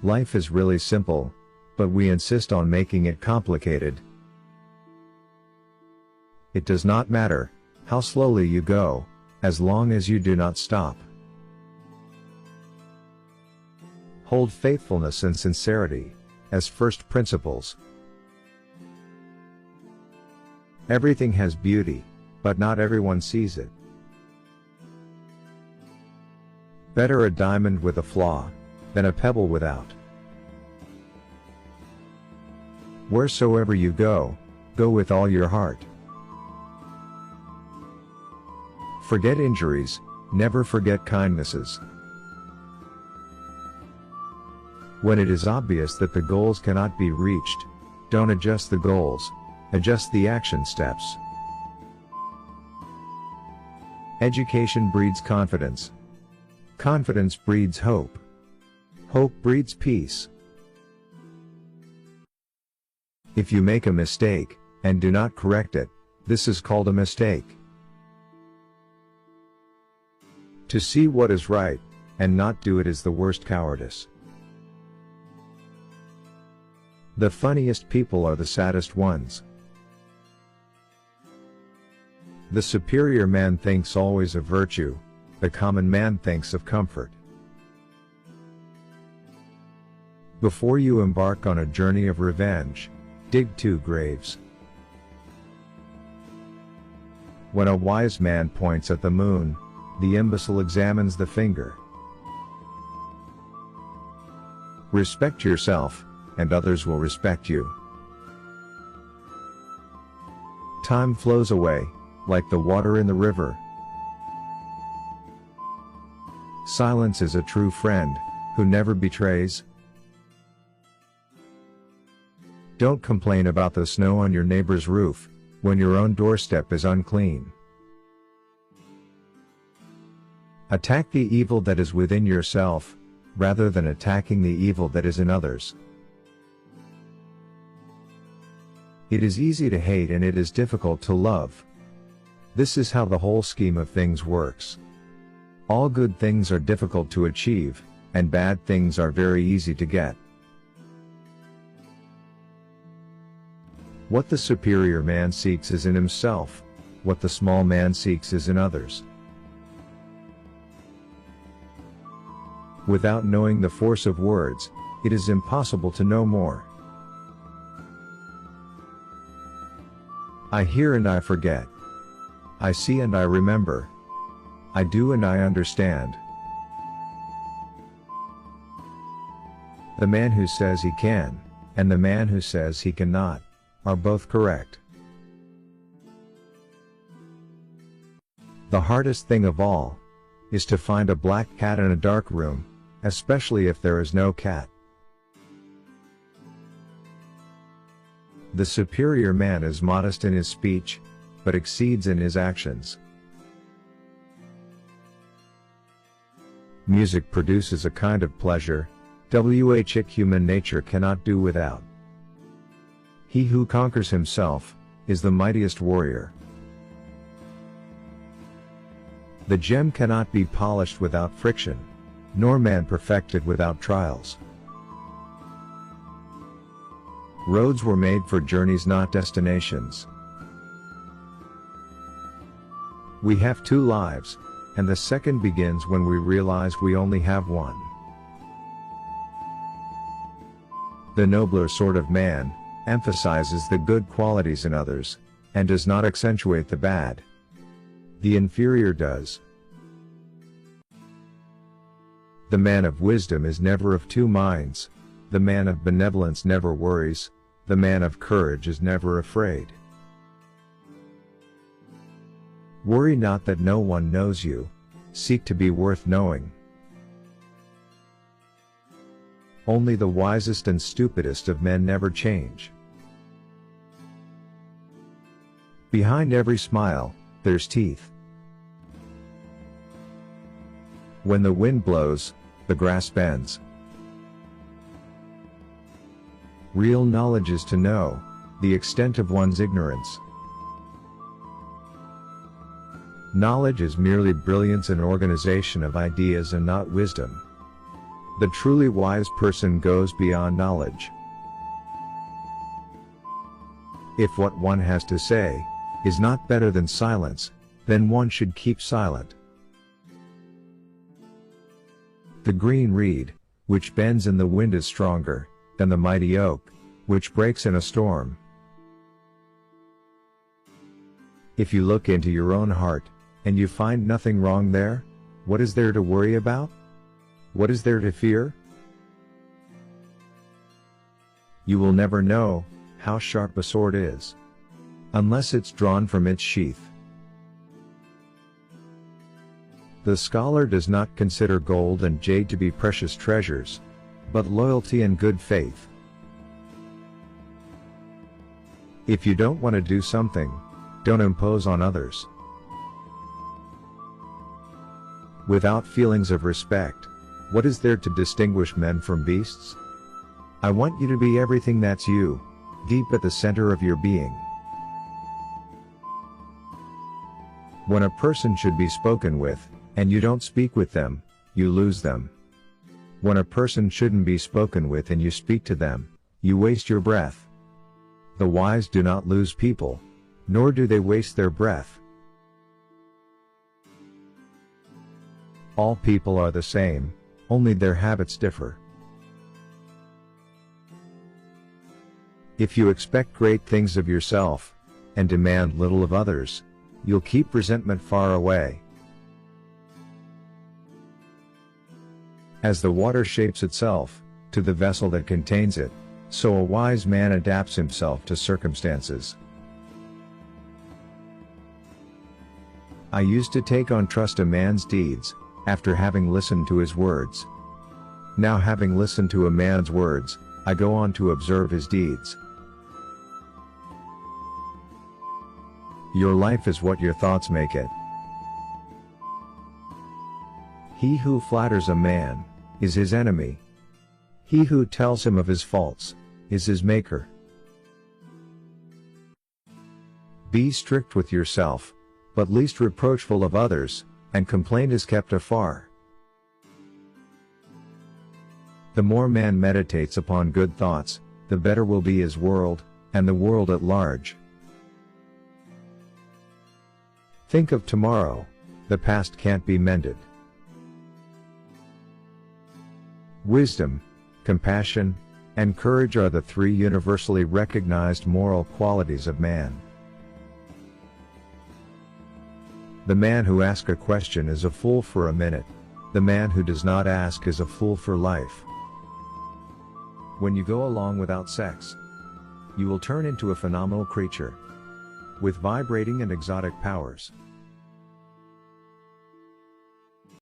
Life is really simple, but we insist on making it complicated. It does not matter how slowly you go, as long as you do not stop. Hold faithfulness and sincerity as first principles. Everything has beauty, but not everyone sees it. Better a diamond with a flaw than a pebble without. Wheresoever you go, go with all your heart. Forget injuries, never forget kindnesses. When it is obvious that the goals cannot be reached, don't adjust the goals, adjust the action steps. Education breeds confidence. Confidence breeds hope. Hope breeds peace. If you make a mistake, and do not correct it, this is called a mistake. To see what is right, and not do it is the worst cowardice. The funniest people are the saddest ones. The superior man thinks always of virtue, the common man thinks of comfort. Before you embark on a journey of revenge, dig 2 graves. When a wise man points at the moon, the imbecile examines the finger. Respect yourself, and others will respect you. Time flows away, like the water in the river. Silence is a true friend, who never betrays. Don't complain about the snow on your neighbor's roof, when your own doorstep is unclean. Attack the evil that is within yourself, rather than attacking the evil that is in others. It is easy to hate and it is difficult to love. This is how the whole scheme of things works. All good things are difficult to achieve, and bad things are very easy to get. What the superior man seeks is in himself, what the small man seeks is in others. Without knowing the force of words, it is impossible to know more. I hear and I forget. I see and I remember. I do and I understand. The man who says he can, and the man who says he cannot, are both correct. The hardest thing of all is to find a black cat in a dark room, especially if there is no cat. The superior man is modest in his speech, but exceeds in his actions. Music produces a kind of pleasure, which human nature cannot do without. He who conquers himself is the mightiest warrior. The gem cannot be polished without friction, nor man perfected without trials. Roads were made for journeys, not destinations. We have 2 lives, and the second begins when we realize we only have one. The nobler sort of man emphasizes the good qualities in others, and does not accentuate the bad. The inferior does. The man of wisdom is never of 2 minds, the man of benevolence never worries, the man of courage is never afraid. Worry not that no one knows you, seek to be worth knowing. Only the wisest and stupidest of men never change. Behind every smile, there's teeth. When the wind blows, the grass bends. Real knowledge is to know the extent of one's ignorance. Knowledge is merely brilliance and organization of ideas and not wisdom. The truly wise person goes beyond knowledge. If what one has to say is not better than silence, then one should keep silent. The green reed, which bends in the wind, is stronger than the mighty oak, which breaks in a storm. If you look into your own heart, and you find nothing wrong there, what is there to worry about? What is there to fear? You will never know how sharp a sword is unless it's drawn from its sheath. The scholar does not consider gold and jade to be precious treasures, but loyalty and good faith. If you don't want to do something, don't impose on others. Without feelings of respect, what is there to distinguish men from beasts? I want you to be everything that's you, deep at the center of your being. When a person should be spoken with, and you don't speak with them, you lose them. When a person shouldn't be spoken with and you speak to them, you waste your breath. The wise do not lose people, nor do they waste their breath. All people are the same, only their habits differ. If you expect great things of yourself, and demand little of others, you'll keep resentment far away. As the water shapes itself to the vessel that contains it, so a wise man adapts himself to circumstances. I used to take on trust a man's deeds, after having listened to his words. Now, having listened to a man's words, I go on to observe his deeds. Your life is what your thoughts make it. He who flatters a man is his enemy. He who tells him of his faults is his maker. Be strict with yourself, but least reproachful of others, and complaint is kept afar. The more man meditates upon good thoughts, the better will be his world, and the world at large. Think of tomorrow, the past can't be mended. Wisdom, compassion, and courage are the three universally recognized moral qualities of man. The man who asks a question is a fool for a minute. The man who does not ask is a fool for life. When you go along without sex, you will turn into a phenomenal creature with vibrating and exotic powers.